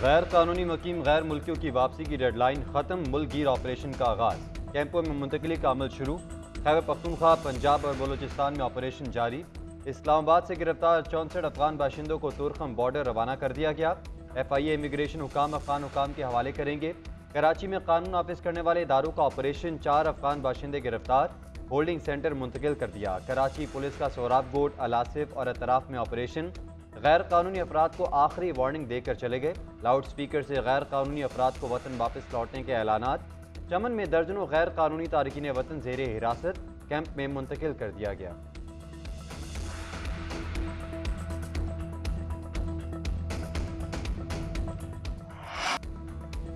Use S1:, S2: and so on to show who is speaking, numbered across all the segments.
S1: गैर कानूनी मुकीम गैर मुल्कियों की वापसी की डेडलाइन खत्म, मुल्क गिर ऑपरेशन का आगाज। कैंपों में मुंतकली का अमल शुरू। खैबर पख्तूनख्वा, पंजाब और बलोचिस्तान में ऑपरेशन जारी। इस्लामाबाद से गिरफ्तार 64 अफगान बाशिंदों को तुरखम बॉर्डर रवाना कर दिया गया। FIA इमिग्रेशन हुकाम अफगान हुकाम के हवाले करेंगे। कराची में कानून नाफिज करने वाले इदारों का ऑपरेशन, 4 अफगान बाशिंदे गिरफ्तार, होल्डिंग सेंटर मुंतकिल कर दिया। कराची पुलिस का सोराब गोट, अलासिफ और अतराफ में ऑपरेशन। गैर कानूनी अफराद को आखिरी वार्निंग देकर चले गए। लाउड स्पीकर से गैर कानूनी अफराद को वतन वापस लौटने के ऐलानात। चमन में दर्जनों गैर कानूनी तारकीन वतन जेर हिरासत, कैंप में मुंतकिल कर दिया गया।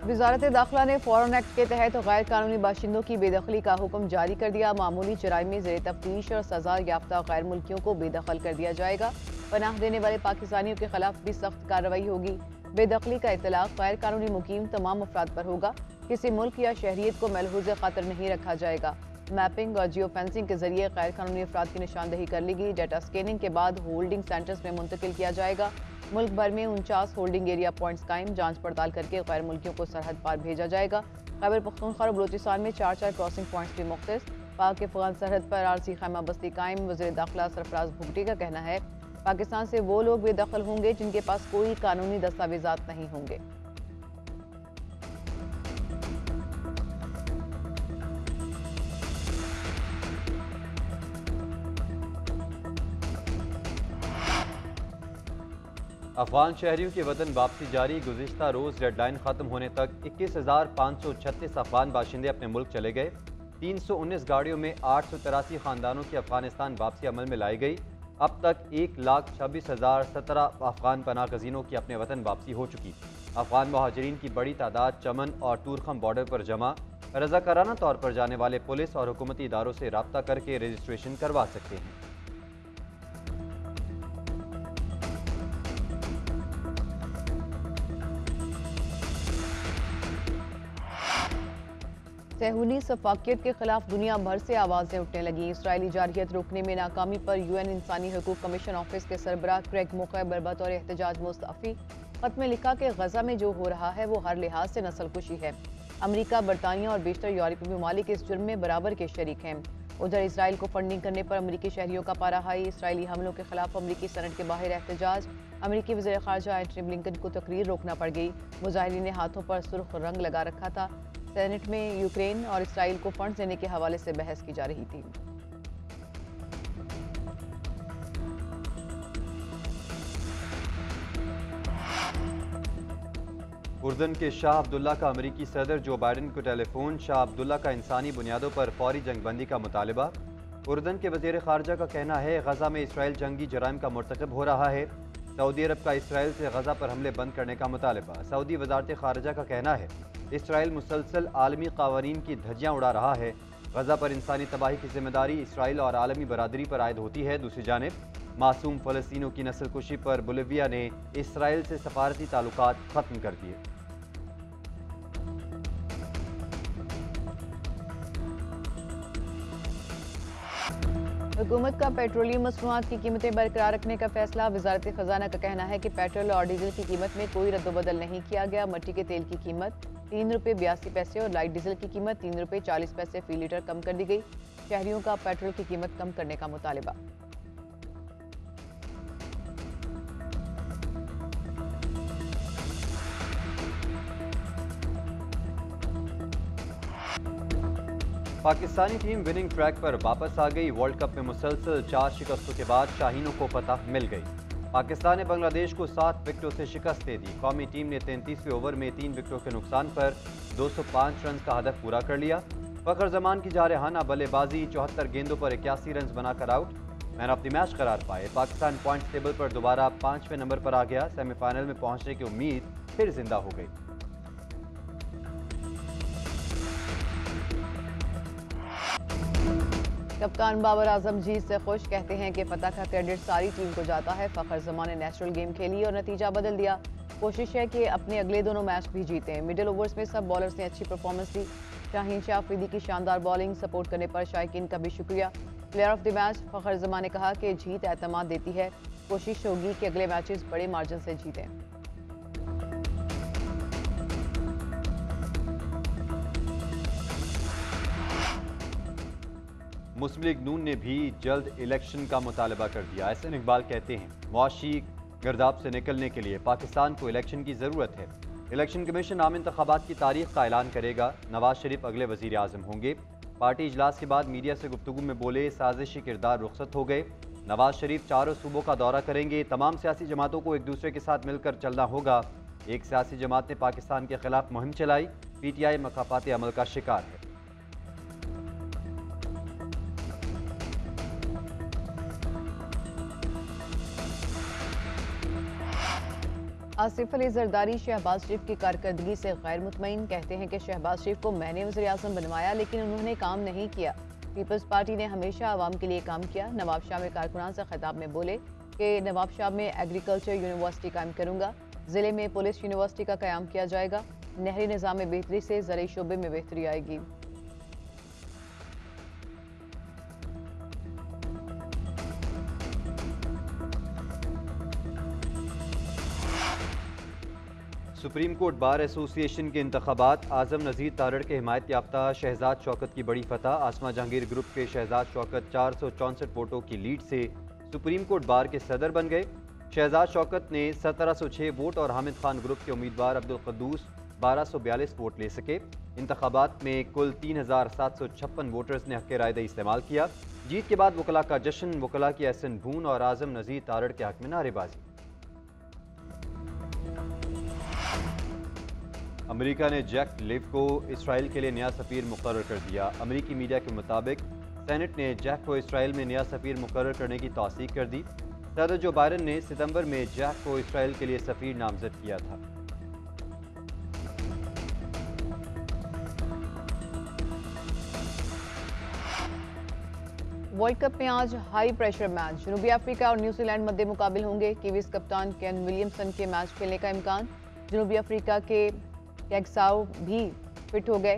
S2: वजारत दाखिला ने फॉरेन एक्ट के तहत गैर कानूनी बाशिंदों की बेदखली का हुक्म जारी कर दिया। मामूली जराइम में ज़ेर तफ्तीश और सजा याफ्ता गैर मुल्कियों को बेदखल कर दिया जाएगा। पनाह देने वाले पाकिस्तानियों के खिलाफ भी सख्त कार्रवाई होगी। बेदखली का इतलाक गैर कानूनी मुकीम तमाम अफराद पर होगा। किसी मुल्क या शहरियत को मलहूज़ खातर नहीं रखा जाएगा। मैपिंग और जियो फेंसिंग के जरिए गैर कानूनी अफराद की निशानदही कर लेगी। डाटा स्कैनिंग के बाद होल्डिंग सेंटर्स में मुंतकिल किया जाएगा। मुल्क भर में 49 होल्डिंग एरिया पॉइंट्स कायम, जांच पड़ताल करके गैर मुल्कियों को सरहद पार भेजा जाएगा। खैबर पख्तूनख्वा और बलोचिस्तान में 4 क्रॉसिंग पॉइंट्स भी मुख्तस। पाक अफगान सरहद पर आरसी खैमा बस्ती कायम। वज़ीर दाखिला सरफराज भुगटी का कहना है, पाकिस्तान से वो लोग बेदखल होंगे जिनके पास कोई कानूनी दस्तावेजात नहीं होंगे।
S1: अफगान शहरियों की वतन वापसी जारी। गुज़िश्ता रोज़ डेडलाइन ख़त्म होने तक 21,536 अफगान बाशिंदे अपने मुल्क चले गए। 319 गाड़ियों में 883 ख़ानदानों की अफगानिस्तान वापसी अमल में लाई गई। अब तक 1,26,017 अफगान पनाह गज़ीनों की अपने वतन वापसी हो चुकी। अफगान महाजरीन की बड़ी तादाद चमन और तुरखम बॉर्डर पर जमा। रज़ाकाराना तौर पर जाने वाले पुलिस और हुकूमती इदारों से रब्ता करके रजिस्ट्रेशन करवा सकते हैं।
S2: सहूनी सफाकियत के खिलाफ दुनिया भर से आवाज़ें उठने लगी। इसराइली जारहियत रोकने में नाकामी पर UN इंसानी हकूक कमीशन ऑफिस के सरबराह क्रेग मुखैबर बतौर एहतजाज मुस्तफ़ी। खत में लिखा कि गजा में जो हो रहा है वो हर लिहाज से नस्लकुशी है। अमरीका, बरतानिया और बेशतर यूरोपीय ममालिक इस जुर्म में बराबर के शरीक हैं। उधर इसराइल को फंडिंग करने पर अमरीकी शहरियों का पारा हाई। इसराइली हमलों के खिलाफ अमरीकी सेनेट के बाहर एहतजाज। अमरीकी वज़ीर ख़ारजा एंटनी ब्लिंकन को तकरीर रोकना पड़ गई। मुजाहिरीन ने हाथों पर सुर्ख रंग लगा रखा था। सेनेट में यूक्रेन और इसराइल को फंड देने के हवाले से बहस की जा रही थी।
S1: उर्दन के शाह अब्दुल्ला का अमरीकी सदर जो बाइडन को टेलीफोन। शाह अब्दुल्ला का इंसानी बुनियादों पर फौरी जंगबंदी का मुतालबा। उर्दन के वज़ीर ख़ारजा का कहना है, गजा में इसराइल जंगी जराइम का मरतकब हो रहा है। सऊदी अरब का इसराइल से गजा पर हमले बंद करने का मुतालबा। सऊदी वज़ारत ख़ारजा का कहना है, इसराइल मुसलसल आलमी क़वानीन की धज्जियाँ उड़ा रहा है। गजा पर इंसानी तबाही की जिम्मेदारी इसराइल और आलमी बरादरी पर आयद होती है। दूसरी जानिब मासूम फ़लस्तीनियों की नस्लकुशी पर बोलिविया ने इसराइल से सफारती ताल्लुकात ख़त्म कर दिए।
S2: हुकूमत का पेट्रोलियम मसनूआत की कीमतें बरकरार रखने का फैसला। वजारत खजाना का कहना है कि पेट्रोल और डीजल की कीमत में कोई रद्दबदल नहीं किया गया। मट्टी के तेल की कीमत ₹3.82 और लाइट डीजल की कीमत ₹3.40 फी लीटर कम कर दी गई। शहरियों का पेट्रोल की कीमत कम करने का मुतालबा।
S1: पाकिस्तानी टीम विनिंग ट्रैक पर वापस आ गई। वर्ल्ड कप में मुसलसल 4 शिकस्तों के बाद शाहीनों को फतह मिल गई। पाकिस्तान ने बांग्लादेश को 7 विकेटों से शिकस्त दे दी। कौमी टीम ने 33वें ओवर में 3 विकेटों के नुकसान पर 205 रन का हदफ पूरा कर लिया। फखर जमान की जारहाना बल्लेबाजी, 74 गेंदों पर 81 रन बनाकर out, man of the match करार पाए। पाकिस्तान पॉइंट्स टेबल पर दोबारा 5वें नंबर पर आ गया। सेमीफाइनल में पहुंचने की उम्मीद फिर जिंदा हो गई।
S2: कप्तान बाबर आजम जीत से खुश, कहते हैं कि फतह का क्रेडिट सारी टीम को जाता है। फखर जमान ने नेचुरल गेम खेली और नतीजा बदल दिया। कोशिश है कि अपने अगले दोनों मैच भी जीतें। मिडिल ओवर्स में सब बॉलर्स ने अच्छी परफॉर्मेंस दी। शाहीन शाह अफरीदी की शानदार बॉलिंग, सपोर्ट करने पर शायकीन का भी शुक्रिया। प्लेयर ऑफ द मैच फखर जमान ने कहा कि जीत एतमाद देती है। कोशिश होगी कि अगले मैचेस बड़े मार्जिन से जीतें।
S1: मुस्लिम लीग नून ने भी जल्द इलेक्शन का मुतालबा कर दिया। एहसन इकबाल कहते हैं मुआशी गर्दाब से निकलने के लिए पाकिस्तान को इलेक्शन की ज़रूरत है। इलेक्शन कमीशन आम इंतखाबात की तारीख का ऐलान करेगा। नवाज शरीफ अगले वज़ीर आज़म होंगे। पार्टी इजलास के बाद मीडिया से गुफ्तगू में बोले साजिशी किरदार रुखसत हो गए। नवाज शरीफ चारों सूबों का दौरा करेंगे। तमाम सियासी जमातों को एक दूसरे के साथ मिलकर चलना होगा। एक सियासी जमात ने पाकिस्तान के खिलाफ मुहिम चलाई। PTI मकाफात अमल का शिकार है।
S2: आसिफ अली जरदारी शहबाज शरीफ की कारकर्दगी से गैर मुतमईन। कहते हैं कि शहबाज शरीफ को मैंने वज़ीर आज़म बनवाया लेकिन उन्होंने काम नहीं किया। पीपल्स पार्टी ने हमेशा आवाम के लिए काम किया। नवाब शाह में कारकुनान से खिताब में बोले कि नवाब शाह में एग्रीकल्चर यूनिवर्सिटी कायम करूंगा। ज़िले में पुलिस यूनिवर्सिटी का क़याम किया जाएगा। नहरी निज़ाम में बेहतरी से ज़रई शोबे में बेहतरी आएगी।
S1: सुप्रीम कोर्ट बार एसोसिएशन के इंतखाबात। आजम नज़ीर तारड़ के हिमायत याफ्ता शहजाद शौकत की बड़ी फतह। आसमा जहांगीर ग्रुप के शहजाद शौकत 464 वोटों की लीड से सुप्रीम कोर्ट बार के सदर बन गए। शहजाद शौकत ने 1706 वोट और हामिद खान ग्रुप के उम्मीदवार अब्दुल कद्दूस 1242 वोट ले सके। इंतखाबात में कुल 3756 वोटर्स ने हक़ रायदही इस्तेमाल किया। जीत के बाद वकला का जश्न। वकला की एहसन भून और आजम नज़ीर तारड़ के हक़ में नारेबाजी। अमेरिका ने जैक लिव को इसराइल के लिए नया सफ़ीर मुकर्रर कर दिया। अमेरिकी मीडिया के मुताबिक सेनेट ने जैक को इसराइल में नया सफ़ीर मुकर्रर करने की तौसीक कर दी। सदर जो बाइडन ने सितंबर में जैक को इसराइल के लिए सफ़ीर नामजद किया था।
S2: वर्ल्ड कप में आज हाई प्रेशर मैच। जनूबी अफ्रीका और न्यूजीलैंड मध्य मुकाबिल होंगे। कीवीज कप्तान केन विलियमसन के मैच खेलने का इम्कान। जनूबी अफ्रीका के कैगसाओ भी फिट हो गए।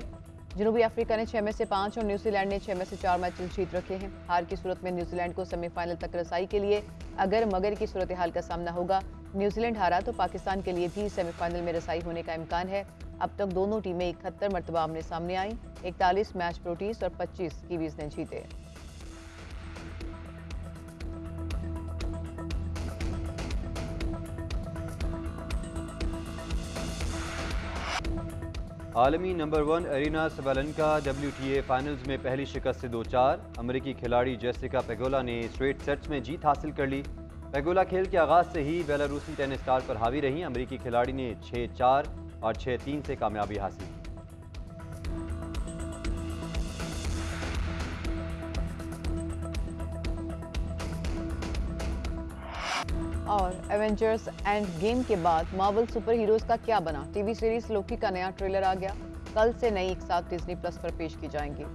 S2: जनूबी अफ्रीका ने 6 में से 5 और न्यूजीलैंड ने 6 में से 4 मैचेस जीत रखे हैं। हार की सूरत में न्यूजीलैंड को सेमीफाइनल तक रसाई के लिए अगर मगर की सूरत हाल का सामना होगा। न्यूजीलैंड हारा तो पाकिस्तान के लिए भी सेमीफाइनल में रसाई होने का इम्कान है। अब तक दोनों टीमें 71 मरतबा आमने सामने आई। 41 मैच प्रोटीज और 25 कीवीज ने जीते।
S1: आलमी number 1 arena Sabalenka WTA finals में पहली शिकस्त से 2-4। अमेरिकी खिलाड़ी जेसिका पेगोला ने स्ट्रेट सेट्स में जीत हासिल कर ली। पेगोला खेल के आगाज से ही बेलारूसी टेनिस स्टार पर हावी रही। अमेरिकी खिलाड़ी ने 6-4 और 6-3 से कामयाबी हासिल की।
S2: और एवेंजर्स एंड गेम के बाद मार्वल सुपर हीरोज का क्या बना। टीवी सीरीज लोकी का नया ट्रेलर आ गया। कल से नई एक साथ डिज्नी प्लस पर पेश की जाएंगी।